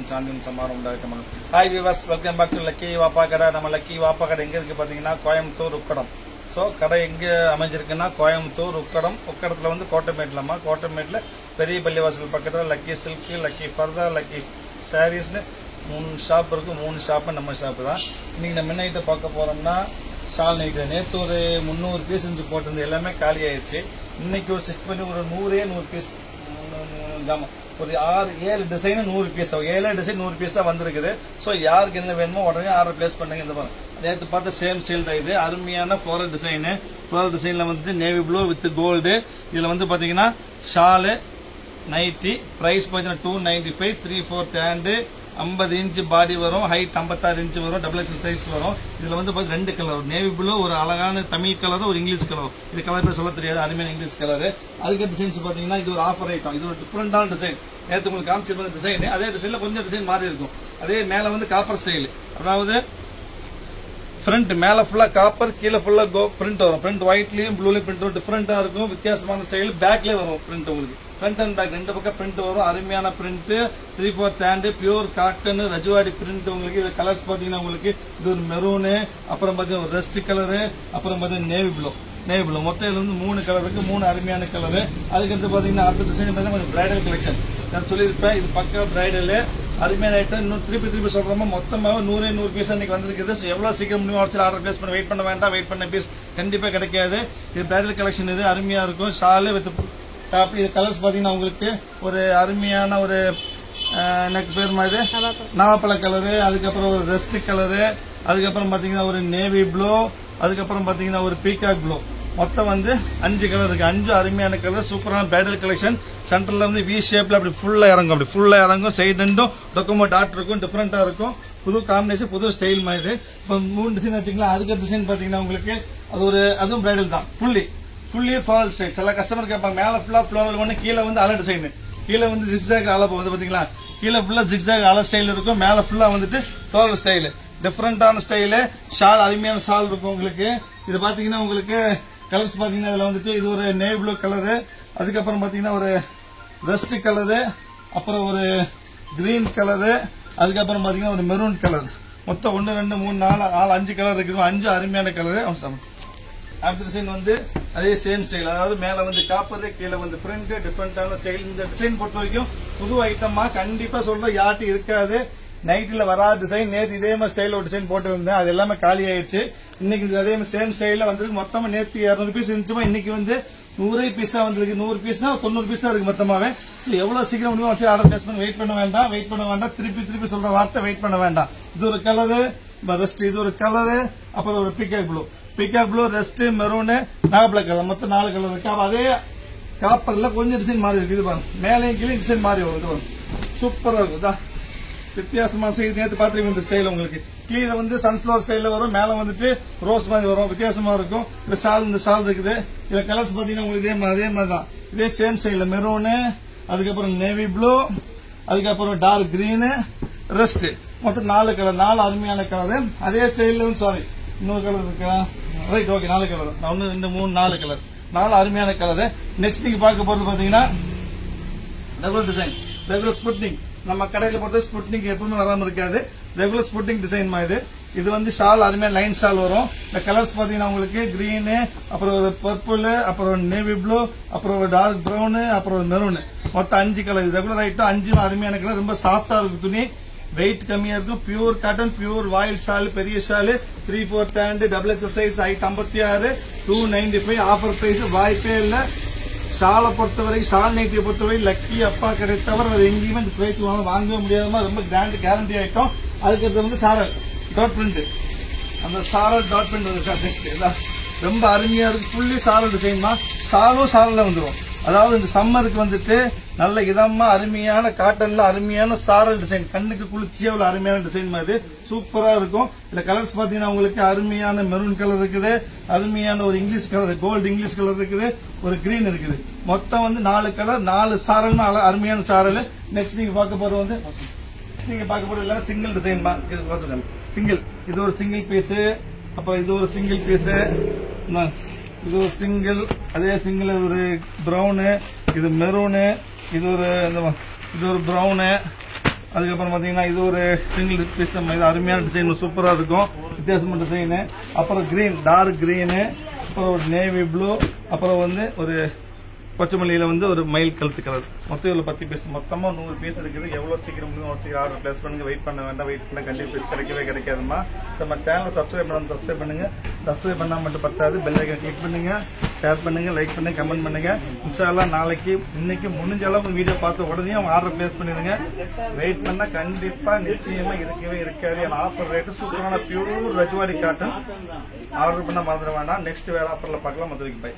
வாழ்க்கையின் சாந்தியும் சமாரம் உண்டாகட்டும். Hi viewers, welcome back to lucky Vappa கடை. நம்ம லக்கி வாப்பா கடை எங்க இருக்கு பாத்தீங்கன்னா கோயம்புத்தூர் உக்கடம். ஸோ கடை எங்க அமைஞ்சிருக்குன்னா கோயம்புத்தூர் உக்கடம். உக்கடத்துல வந்து கோட்டமேட்லம்மா, கோட்டமேட்ல பெரிய பள்ளிவாசல் பக்கத்துல Lucky Silk, Lucky Pardha, Lucky சாரீஸ்னு 3 ஷாப் இருக்கு. 3 ஷாப்பு நம்ம ஷாப்பு தான். இன்னைக்கு நம்ம என்ன ஐட்டம் பார்க்க போறோம்னா ஷால் நைட்டு. நேற்று ஒரு 300 பீஸ் இருந்து போட்டிருந்து எல்லாமே காலி ஆயிடுச்சு. இன்னைக்கு ஒரு 6 பண்ணி ஒரு 100 பீஸ், ஒரு 6-7 டிசைன் 100 பீஸ், 7 டிசைன் 100 பீஸ் தான் வந்திருக்குது. ஸோ யாருக்கு என்ன வேணுமோ உடனே ஆர்டர் பிளேஸ் பண்ணுங்க. இந்த நேற்று பார்த்த சேம் ஸ்டைல் தான் இது. அருமையான ஃப்ளோரல் டிசைனு. ஃப்ளோரல் டிசைன்ல வந்துட்டு நேவி ப்ளூ வித் கோல்டு. இதுல வந்து பாத்தீங்கன்னா ஷாலு நைட்டி பிரைஸ் பாத்தீங்கன்னா 295, 3/4 ஹேண்டு, 50 இன்ச் பாடி வரும், ஹைட் 56 இன்ச் வரும், டபுள் எக்ஸல் சைஸ் வரும். இதுல வந்து 2 கலர், நேவி ப்ளூ, ஒரு அழகான தமிழ் கலர், ஒரு இங்கிலீஷ் கலர். இது கலர் பேர் சொல்ல தெரியாது, அருமையான இங்கிலீஷ் கலர். அதுக்கு டிசைன்ஸ் பாத்தீங்கன்னா இது ஒரு ஆஃபர் ஐட்டம். இது ஒரு டிஃபரெண்டான டிசைன். நேற்று உங்களுக்கு காமிச்சிருந்த டிசைன், அதே டிசைன்ல கொஞ்சம் டிசைன் மாறி இருக்கும். அதே மேல வந்து காப்பர் ஸ்டைல், அதாவது ஃப்ரண்ட் மேல ஃபுல்லா காப்பர், கீழே ஃபுல்லா பிரிண்ட் வரும். பிரிண்ட் ஒயிட்லயும் ப்ளூலயும் பிரிண்ட் வரும். டிஃபரெண்டா இருக்கும், வித்தியாசமான ஸ்டைல். பேக்லயே வரும் பிரிண்ட் உங்களுக்கு. ஃப்ரண்ட் அண்ட் பேக் 2 பக்கம் பிரிண்ட் வரும். அருமையான print, 3/4 hand, pure cotton Rajwadi print உங்களுக்கு. இது கலர்ஸ் பாத்தீங்கன்னா உங்களுக்கு இது ஒரு மெரூனு, அப்புறம் பாத்தீங்கன்னா ஒரு ரெஸ்ட் கலரு, அப்புறம் பாத்தீங்கன்னா நேவி ப்ளூ. நேவி ப்ளூ மொத்தம் இதுல வந்து 3 கலர் இருக்கு. 3 அருமையான கலரு. அதுக்கடுத்து பாத்தீங்கன்னா அடுத்த டிசைன் பாத்தீங்கன்னா கொஞ்சம் பிரைடல் கலெக்ஷன். நான் சொல்லியிருப்பேன் இது பக்கா பிரைடல் அருமையான ஐட்டம். இன்னும் திருப்பி சொல்றோமா, மொத்தமாக 100 பீஸ் அன்னைக்கு வந்திருக்குது. எவ்வளவு சீக்கிரம் முடியும் ஆர்டர் பிளேஸ் பண்ண வெயிட் பண்ண வேண்டாம். வெயிட் பண்ண பீஸ் கண்டிப்பா கிடைக்காது. இது பிரைடல் கலெக்ஷன். இது அருமையா இருக்கும். Shawl with top. இது கலர்ஸ் பாத்தீங்கன்னா உங்களுக்கு ஒரு அருமையான ஒரு எனக்கு பேர் மாதிரி நாவப்பழ கலரு, அதுக்கப்புறம் ஒரு ரெஸ்ட் கலரு, அதுக்கப்புறம் பாத்தீங்கன்னா ஒரு நேவி ப்ளூ, அதுக்கப்புறம் பாத்தீங்கன்னா ஒரு பீகாக் ப்ளூ. மொத்தம் வந்து 5 கலர் இருக்கு. 5 அருமையான கலர், சூப்பரான பிரைடல் கலெக்ஷன். சென்டர்ல வந்து வி ஷேப்ல அப்படி ஃபுல்லா இறங்கும். அப்படி ஃபுல்லா இறங்கும். சைடு ரெண்டும் டொக்கோமோ டாட் இருக்கும். டிஃபரெண்டா இருக்கும். புது காம்பினேஷன், புது ஸ்டைல் மாதிரி. இப்போ 3 டிசைன் வச்சுக்கலாம். அதுக்கு டிசைன் பாத்தீங்கன்னா உங்களுக்கு அதுவும் பிரைடல் தான். Fully fall style. சில கஸ்டமர் கேட்பாங்க மேல ஃபுல்லா ஃபிளோரல் ஒன்று, கீழே வந்து அலை டிசைன், கீழே வந்து ஜிக்ஸாக் அலை வந்து பாத்தீங்களா, கீழே ஃபுல்லா ஜிக்ஸாக் அலை ஸ்டைல் இருக்கும், மேல ஃபுல்லா வந்துட்டு ஃபிளோரல் ஸ்டைல். டிஃபரெண்டான ஸ்டைலு. ஷால் அருமையான ஷால் இருக்கும் உங்களுக்கு. இது பாத்தீங்கன்னா உங்களுக்கு கலர்ஸ் பாத்தீங்கன்னா இதுல வந்துட்டு இது ஒரு நேவி ப்ளூ கலரு, அதுக்கப்புறம் பாத்தீங்கன்னா ஒரு ரெஸ்ட் கலரு, அப்புறம் ஒரு கிரீன் கலரு, அதுக்கப்புறம் பாத்தீங்கன்னா ஒரு மெரூன் கலர். மொத்தம் 1 2 3 4 5 கலர் இருக்குது. 5 அருமையான கலரு. அடுத்த டிசைன் வந்து அதே சேம் ஸ்டைல், அதாவது மேல வந்து காப்பர், கீழே வந்து பிரிண்ட், டிஃபரெண்டான ஸ்டைல். இந்த டிசைன் பொறுத்த வரைக்கும் புது ஐட்டமா கண்டிப்பா சொல்ற யார்ட்டும் இருக்காது. நைட்ல வராத டிசைன். நேற்று இதே மாதிரி ஸ்டைல ஒரு டிசைன் போட்டு இருந்தேன், அது எல்லாமே காலி ஆயிடுச்சு. இன்னைக்கு அதே மாதிரி சேம் ஸ்டைல வந்து மொத்தமா நேற்று 200 பீஸ் இருந்துச்சுமா, இன்னைக்கு வந்து 100 பீஸ் தான் வந்திருக்கு. 100 பீஸ்னா 90 பீஸ் தான் இருக்கு மொத்தமாவே. எவ்வளவு சீக்கிரம் முடியும் வச்சு ஆர்டர் பிளேஸ் பண்ணி வெயிட் பண்ண வேண்டாம். திருப்பி சொல்ற வார்த்தை வெயிட் பண்ண வேண்டாம். இது ஒரு கலரு ரெஸ்ட், இது ஒரு கலரு, அப்புறம் ஒரு பீகாக் ப்ளூ, ரெஸ்ட், மெரூனு, நாகப்பழ கலர். மொத்தம் 4 கலர் இருக்கு. அதே காப்பர்ல கொஞ்சம் டிசைன் மாறி இருக்கு. இது பாருங்க, மேலே கீழே டிசைன் மாறி வரும். இது சூப்பரா இருக்கு. வித்தியாசமான செய்தி. நேற்று பாத்துருக்கீங்க இந்த ஸ்டைல் உங்களுக்கு. கீழே வந்து சன்ஃபிளவர் ஸ்டைல வரும், மேல வந்துட்டு ரோஸ் மாதிரி வரும். வித்தியாசமா இருக்கும். இந்த ஷால் இருக்குது. இதுல கலர்ஸ் பாத்தீங்கன்னா உங்களுக்கு அதே மாதிரி தான். இதே சேம் ஸ்டைல மெரூனு, அதுக்கப்புறம் நேவி ப்ளூ, அதுக்கப்புறம் டார்க் கிரீனு, ரெஸ்ட். மொத்தம் 4 கலர். 4 அருமையான கலர். அதே ஸ்டைல சாரி இன்னொரு கலர் இருக்கா? Right, okay. 4 கலர். 1 2 3 4 கலர். 4 அருமையான கலர். நெக்ஸ்ட் நீங்க பார்க்க போறது பாத்தீங்கன்னா ரெகுலர் டிசைன், ரெகுலர் ஸ்புட்னிங். நம்ம கடையில பொறுத்த ஸ்புட்னிங் எப்பவுமே வராம இருக்காது. ரெகுலர் ஸ்புட்னிங் டிசைன் மாதிரி. இது வந்து ஷால் அருமையான லைன் ஷால் வரும். இந்த கலர்ஸ் பாத்தீங்கன்னா உங்களுக்கு கிரீனு, அப்புறம் ஒரு பர்பிள், அப்புறம் நேவி ப்ளூ, அப்புறம் ஒரு டார்க் பிரவுன், அப்புறம் ஒரு மெரூன். மொத்தம் 5 கலர். ரெகுலர் ஐட்டம் 5 அருமையான கலர். ரொம்ப சாஃப்டா இருக்கும் துணி, வெயிட் கம்மியா இருக்கும். Pure cotton, pure voile shawl, பெரிய shawl, 3/4 hand, double XL size, height 56, 295. Offer price வாய்ப்பே இல்ல. ஷாலை பொறுத்தவரை, ஷால் நைட்டியை பொறுத்தவரை லக்கி அப்பா கடை தவிர வேற எங்கேயுமே இந்த பிரைஸ் வாங்கவே முடியாதமா. ரொம்ப கிராண்ட் கேரண்டி ஐட்டம். அதுக்கு வந்து சாரல் டாட் பிரிண்ட், அந்த சாரல் டாட் பிரிண்ட் பெஸ்ட். ரொம்ப அருமையா இருக்கு. ஃபுல்லி சாரல் டிசைன் தான். ஷாலும் வந்துடும். அதாவது இந்த சம்மருக்கு வந்துட்டு நல்ல இதமா அருமையான காட்டன்ல அருமையான சாரல் டிசைன், கண்ணுக்கு குளிர்ச்சியா உள்ள அருமையான டிசைன் மாதிரி சூப்பரா இருக்கும். இதுல கலர்ஸ் பாத்தீங்கன்னா உங்களுக்கு அருமையான மெரூன் கலர் இருக்குது, அருமையான ஒரு English colour, gold English colour இருக்குது, ஒரு கிரீன் இருக்குது. மொத்தம் வந்து 4 கலர், 4 சாரல், அருமையான சாரல். நெக்ஸ்ட் நீங்க பார்க்க போறது வந்து சிங்கிள் டிசைன் தான். சிங்கிள், இது ஒரு சிங்கிள் பீஸ், அப்ப இது ஒரு சிங்கிள் பீஸ், இது ஒரு சிங்கிள், அதே சிங்கிள் ஒரு பிரவுனு, இது மெரூனு, இது ஒரு பிரவுனு, அதுக்கப்புறம் பாத்தீங்கன்னா இது ஒரு சிங்கிள் பீஸ் இது அருமையான டிசைன், சூப்பரா இருக்கும், வித்தியாசமான டிசைன். அப்புறம் கிரீன், டார்க் கிரீனு, அப்புறம் ஒரு நேவி ப்ளூ, அப்புறம் வந்து ஒரு பச்சைமல்லியில வந்து ஒரு மயில் கழுத்து கலர். மொத்தம் இவ்வளவு 10 பீஸ், மொத்தமா 100 பீஸ் இருக்குது. எவ்வளவு சீக்கிரம் சீக்கிரம் ஆர்டர் பிளேஸ் பண்ணுங்க. வெயிட் பண்ண வேண்டாம், வெயிட் பண்ண கண்டிப்பா பீஸ் கிடைக்கவே கிடைக்காதுமா. நம்ம சேனல் சப்ஸ்கிரைப் பண்ணுங்க. சப்ஸ்கிரைப் பண்ணா மட்டும் பத்தாது, பெல் ஐக்கன் கிளிக் பண்ணுங்க, ஷேர் பண்ணுங்க, லைக் பண்ணுங்க, கமெண்ட் பண்ணுங்க. இன்ஷா அல்லாஹ் நாளைக்கு இன்னைக்கு முடிஞ்ச அளவுக்கு வீடியோ பார்த்த உடனே அவங்க ஆர்டர் பிளேஸ் பண்ணிடுங்க. வெயிட் பண்ணா கண்டிப்பா நிச்சயமா இருக்கவே இருக்காது. ஆஃபர் ரேட்டு சூப்பரான பியூர் ரஜ்வாடி காட்டன். ஆர்டர் பண்ண மறந்துட வேண்டாம். நெக்ஸ்ட் வேற ஆஃபர்ல பார்க்கலாம். மதுரைக்கு பை.